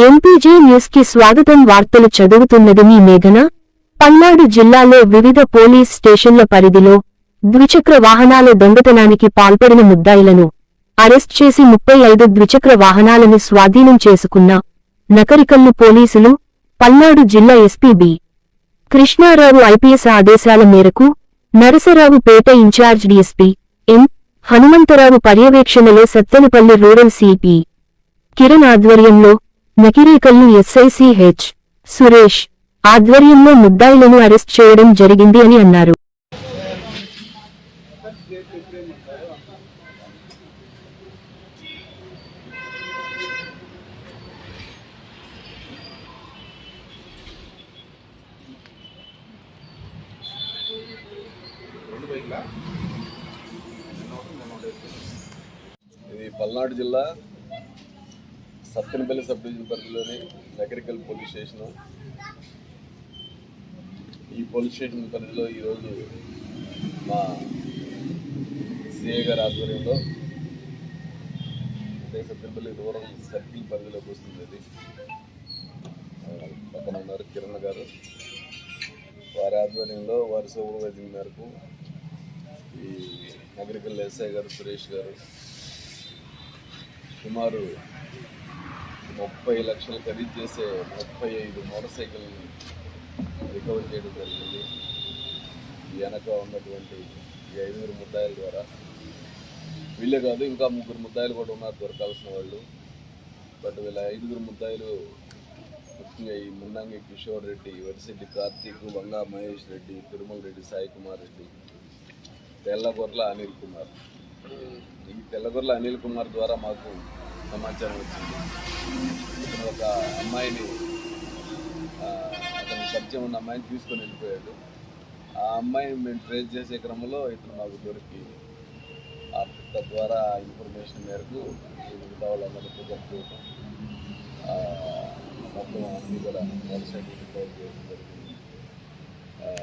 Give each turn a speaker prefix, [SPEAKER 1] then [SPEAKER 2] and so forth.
[SPEAKER 1] MPG news కి స్వాగతం. వార్తలు చదువుతున్నది మీ మేఘన. పల్నాడు జిల్లాలో వివిధ పోలీస్ స్టేషన్ల పరిధిలో ద్విచక్ర వాహనాల దొంగతనానికి పాల్పడిన ముద్దాయిలను అరెస్ట్ చేసి 35 ద్విచక్ర వాహనాలను స్వాధీనం చేసుకున్న నకరికల్లు పోలీసులు. పల్నాడు జిల్లా ఎస్పీ బి. కృష్ణారావు ఐపీఎస్ ఆదేశాల మేరకు Narasaraopet incharge DSP M. Hanumantharao పర్యవేక్షణలో సత్తెనపల్లి రూరల్ సిపి కిరణ్ ఆధ్వర్యంలో నకిరేకల్లు ఎస్ఐ సి.హెచ్. సురేష్ ఆధ్వర్యంలో ముద్దాయిలను అరెస్ట్ చేయడం జరిగింది అని అన్నారు.
[SPEAKER 2] ఇది పల్నాడు జిల్లా సత్తెనపల్లి సబ్ డివిజన్ పరిధిలోని నకరికల్ పోలీస్ స్టేషను. ఈ పోలీస్ స్టేషన్ పరిధిలో ఈరోజు మా సిఐ గారి ఆధ్వర్యంలో అంటే సత్తెనపల్లి రూరల్ సర్కిల్ పరిధిలోకి వస్తుంది. అది పక్కన ఉన్నారు కిరణ్ గారు. వారి ఆధ్వర్యంలో వారి సూపర్వైజింగ్ మేరకు ఈ నగరికల్ ఎస్ఐ గారు సురేష్ గారు సుమారు 30 లక్షలు ఖరీదు చేసే 35 మోటార్ సైకిల్ని రికవర్ చేయడం జరిగింది. ఈ వెనక ఉన్నటువంటి ఈ 5 ముద్దాయిల ద్వారా వీళ్ళే కాదు, ఇంకా 3 ముద్దాయిలు కూడా ఉన్నారు దొరకాల్సిన వాళ్ళు. బట్ వీళ్ళ 5 ముద్దాయిలు ముఖ్యంగా ఈ మున్నంగి కిషోర్ రెడ్డి, వరిశెడ్డి కార్తీక్, వంగా మహేష్ రెడ్డి, తిరుమల రెడ్డి, సాయి కుమార్ రెడ్డి, తెల్లగొర్ల అనిల్ కుమార్. ఈ తెల్లగొర్ల అనిల్ కుమార్ ద్వారా మాకు సమాచారం వచ్చింది. ఇతను ఒక అమ్మాయిని, అతను పరిచయం ఉన్న అమ్మాయిని తీసుకొని వెళ్ళిపోయాడు. ఆ అమ్మాయిని మేము ట్రేస్ చేసే క్రమంలో ఇతను మాకు దొరికి తద్వారా ఇన్ఫర్మేషన్ మేరకు మిగతా వాళ్ళందరికీ కట్టుకోవటం మొత్తం అన్నీ కూడా మోటార్ సైకిల్ రికవర్ చేయడం జరిగింది.